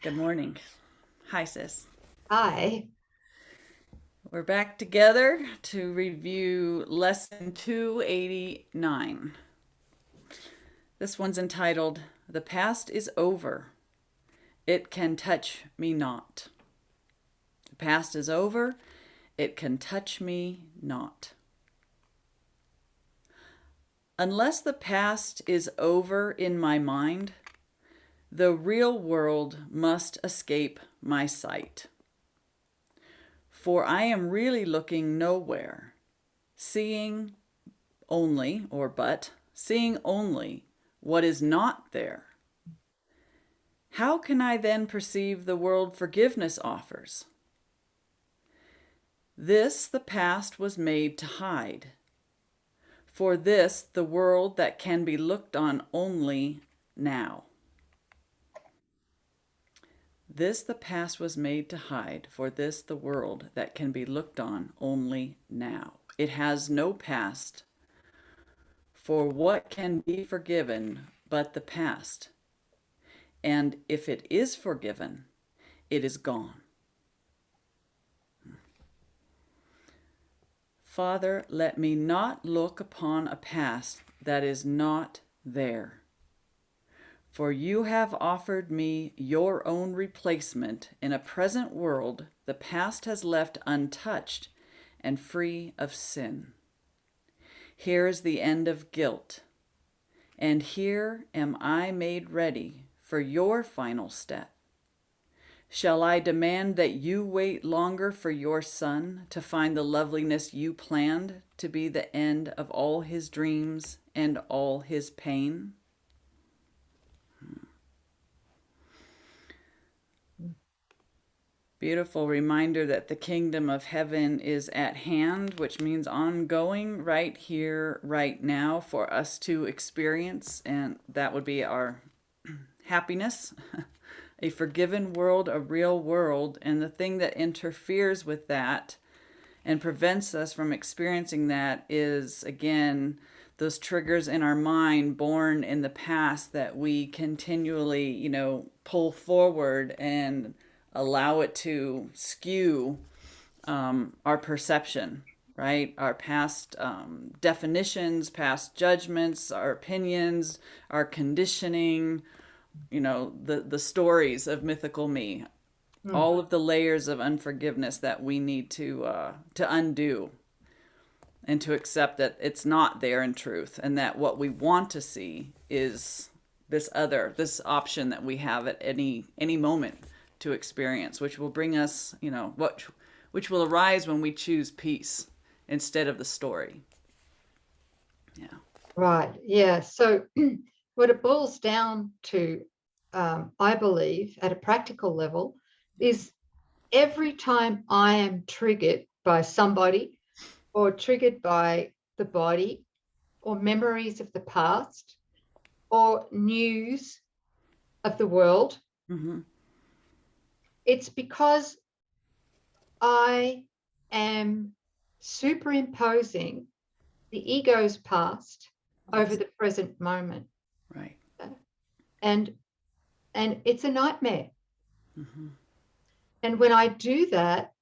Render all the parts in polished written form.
Good morning. Hi, sis. Hi. We're back together to review lesson 289. This one's entitled, The Past is Over. It Can Touch Me Not. The past is over. It can touch me not. Unless the past is over in my mind, the real world must escape my sight. For I am really looking nowhere, seeing only, seeing only what is not there. How can I then perceive the world forgiveness offers? This the past was made to hide. For this the world that can be looked on only now. This the past was made to hide, for this the world that can be looked on only now. It has no past, for what can be forgiven but the past? And if it is forgiven, it is gone. Father, let me not look upon a past that is not there. For you have offered me your own replacement in a present world the past has left untouched and free of sin. Here is the end of guilt, and here am I made ready for your final step. Shall I demand that you wait longer for your son to find the loveliness you planned to be the end of all his dreams and all his pain? Beautiful reminder that the kingdom of heaven is at hand, which means ongoing right here, right now for us to experience. And that would be our happiness, a forgiven world, a real world. And the thing that interferes with that and prevents us from experiencing that is, again, those triggers in our mind born in the past that we continually, pull forward and allow it to skew our perception, right? Our past definitions, past judgments, our opinions, our conditioning, the stories of mythical me, all of the layers of unforgiveness that we need to undo and to accept that it's not there in truth, and that what we want to see is this option that we have at any moment to experience, which will bring us, which will arise when we choose peace instead of the story. Yeah. Right. Yeah. So what it boils down to, I believe, at a practical level, is every time I am triggered by somebody or triggered by the body or memories of the past or news of the world, Mm-hmm. it's because I am superimposing the ego's past over Yes. the present moment. Right. And it's a nightmare. Mm-hmm. And when I do that,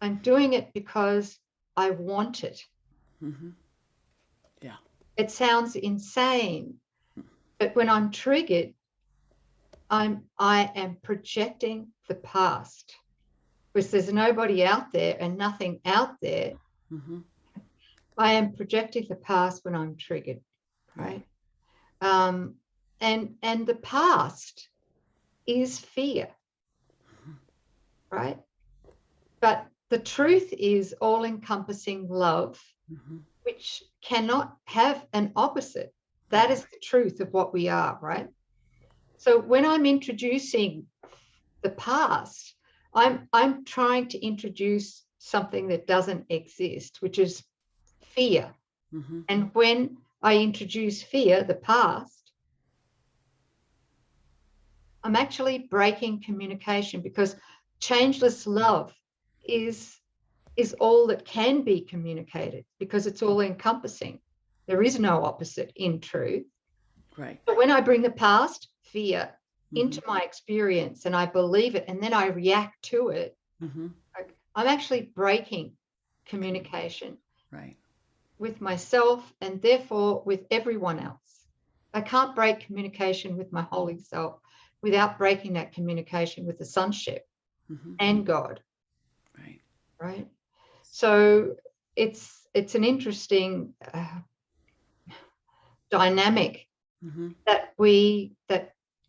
I'm doing it because I want it. Mm-hmm. Yeah. It sounds insane, but when I'm triggered, I am projecting the past because there's nobody out there and nothing out there. Mm-hmm. I am projecting the past when I'm triggered, right? Um, and the past is fear, right? But the truth is all-encompassing love, Mm-hmm. which cannot have an opposite. That is the truth of what we are, right? So when I'm introducing the past, I'm trying to introduce something that doesn't exist, which is fear. Mm-hmm. And when I introduce fear, the past, I'm actually breaking communication because changeless love is all that can be communicated because it's all encompassing. There is no opposite in truth. Right. But when I bring the past, fear, into my experience and I believe it and then I react to it, I'm actually breaking communication Right. with myself and therefore with everyone else. I can't break communication with my holy self without breaking that communication with the sonship and God. Right. Right. So it's an interesting dynamic that we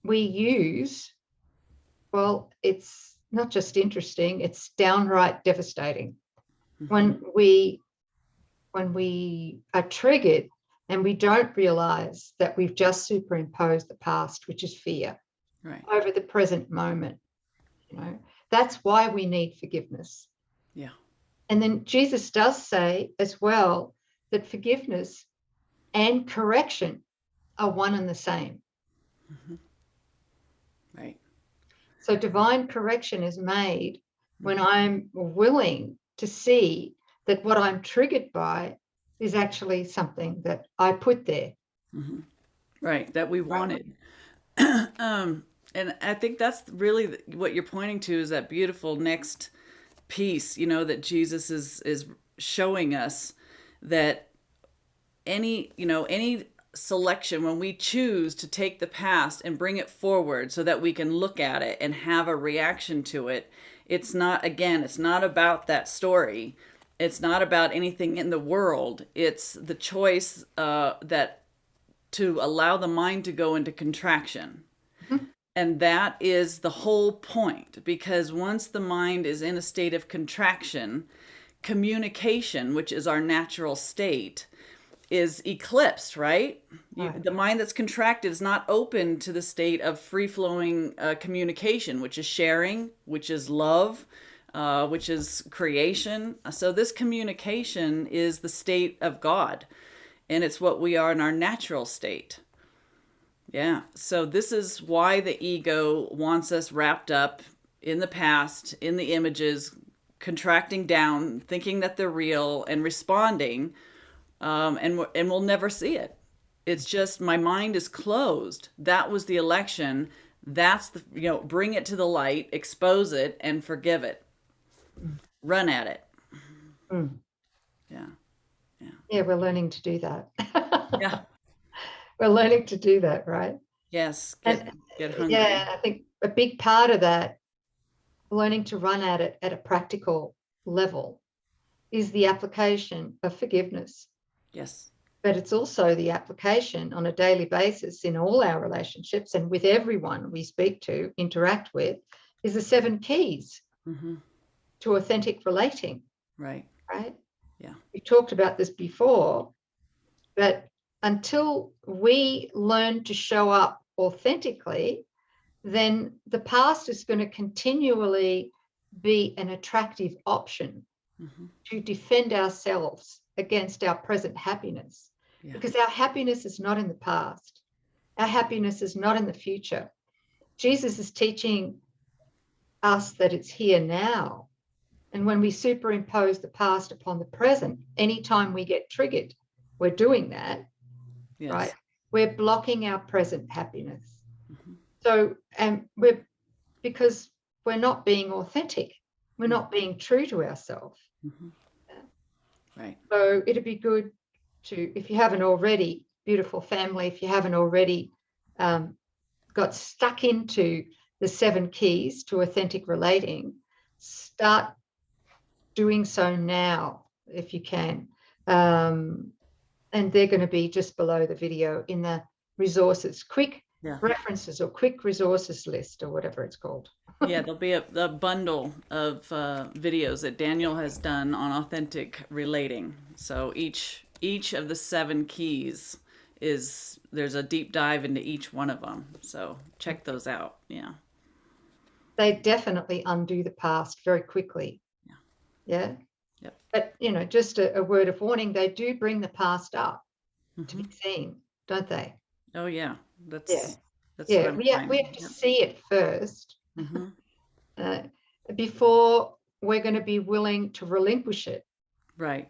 use. Well, it's not just interesting, it's downright devastating when we are triggered and we don't realize that we've just superimposed the past, which is fear, Right. over the present moment. That's why we need forgiveness. Yeah. And then Jesus does say as well that forgiveness and correction are one and the same. Right. So divine correction is made when I'm willing to see that what I'm triggered by is actually something that I put there. Right. That we wanted. And I think that's really what you're pointing to, is that beautiful next piece, that Jesus is showing us, that any selection, when we choose to take the past and bring it forward so that we can look at it and have a reaction to it, it's not about that story. It's not about anything in the world. It's the choice that to allow the mind to go into contraction. And that is the whole point, because once the mind is in a state of contraction, communication, which is our natural state, is eclipsed, right? The mind that's contracted is not open to the state of free-flowing communication, which is sharing, which is love, which is creation. So this communication is the state of God, and it's what we are in our natural state. Yeah. So this is why the ego wants us wrapped up in the past, in the images, contracting down, thinking that they're real and responding, and we'll never see it. It's just my mind is closed. That was the election. That's bring it to the light, expose it, and forgive it. Run at it. Yeah. Yeah, we're learning to do that. Yeah. We're learning to do that, right? Yes. And Get hungry. yeah, I think a big part of that, learning to run at it at a practical level, is the application of forgiveness. Yes. But it's also the application on a daily basis in all our relationships and with everyone we speak to, interact with, is the 7 keys to authentic relating. Right. Right? Yeah. We talked about this before, but until we learn to show up authentically, then the past is going to continually be an attractive option to defend ourselves against our present happiness. Yeah. Because our happiness is not in the past. Our happiness is not in the future. Jesus is teaching us that it's here now. And when we superimpose the past upon the present, anytime we get triggered, we're doing that. Yes. Right? We're blocking our present happiness. So, and because we're not being authentic, we're not being true to ourselves. Right. So it'd be good to, if you haven't already, beautiful family, if you haven't already got stuck into the 7 keys to authentic relating, start doing so now if you can. And they're going to be just below the video in the resources, quick references or quick resources list or whatever it's called. Yeah, there'll be a bundle of videos that Daniel has done on authentic relating. So each of the 7 keys there's a deep dive into each one of them. So check those out. Yeah. They definitely undo the past very quickly. Yeah. Yep. But, just a word of warning, they do bring the past up to be seen, don't they? Oh, yeah. That's we have to see it first before we're going to be willing to relinquish it. Right.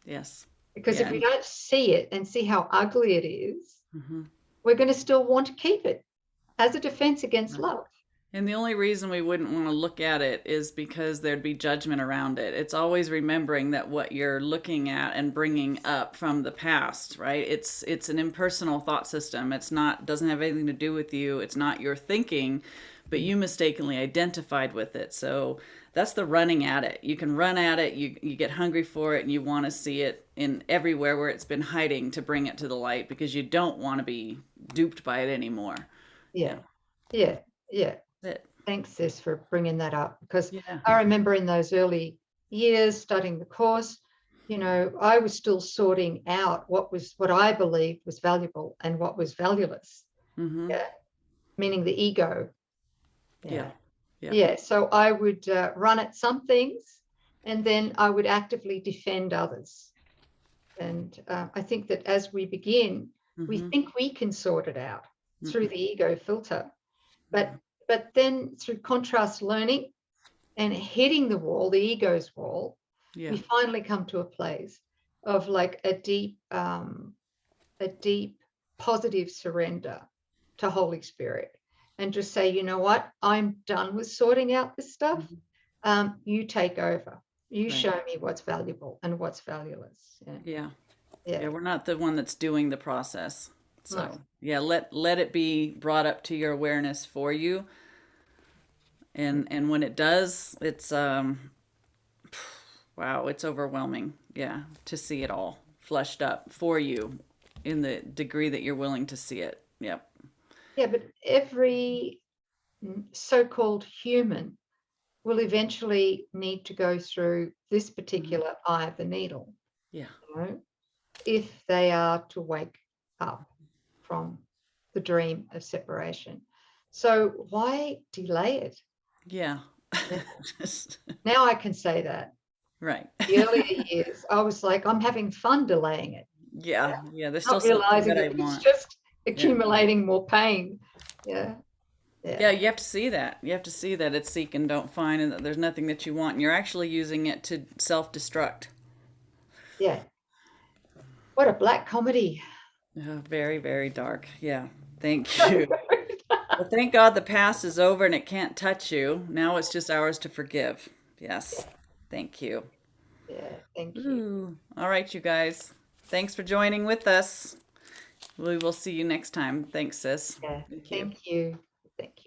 Yes. Because if we don't see it and see how ugly it is, we're going to still want to keep it. as a defense against Right. love. And the only reason we wouldn't want to look at it is because there'd be judgment around it. It's always remembering that what you're looking at and bringing up from the past, right? It's an impersonal thought system. It's not doesn't have anything to do with you. It's not your thinking, but you mistakenly identified with it. So that's the running at it. You can run at it, you get hungry for it and you want to see it in everywhere where it's been hiding to bring it to the light because you don't want to be duped by it anymore. Yeah, Yeah. yeah, yeah. That's it. Thanks, sis, for bringing that up, because Yeah. I remember in those early years studying the course, I was still sorting out what I believed was valuable and what was valueless. Mm-hmm. Yeah, meaning the ego. Yeah. Yeah, Yeah. yeah. So I would run at some things, and then I would actively defend others. And I think that as we begin, we Mm-hmm. think we can sort it out through Mm-mm. the ego filter, but then through contrast learning and hitting the wall, the ego's wall, Yeah. we finally come to a place of like a deep positive surrender to Holy Spirit, and just say, you know what, I'm done with sorting out this stuff. Mhm. You take over. You Right. show me what's valuable and what's valueless. Yeah, Yeah. yeah, Yeah. We're not the one that's doing the process. no, So yeah, let it be brought up to your awareness for you. And when it does, it's wow, it's overwhelming. Yeah, to see it all fleshed up for you in the degree that you're willing to see it. Yep. yeah. But every so-called human will eventually need to go through this Mhm. particular eye of the needle, Yeah. you know, if they are to wake up from the dream of separation. So why delay it? Yeah. Yeah. Now I can say that. Right. The earlier years, I was like, I'm having fun delaying it, Yeah. Yeah. There's still not something realizing that I that it's want. just Yeah. accumulating more pain. Yeah, Yeah, yeah, you have to see that. You have to see that it's seek and don't find and that there's nothing that you want. And you're actually using it to self destruct. yeah. What a black comedy. Very, very dark. Yeah. Thank you. Well, thank God the past is over and it can't touch you. Now it's just ours to forgive. Yes. Thank you. Yeah, thank you. Ooh. All right, you guys. Thanks for joining with us. We will see you next time. Thanks, sis. Yeah, Thank you. thank you. Thank you.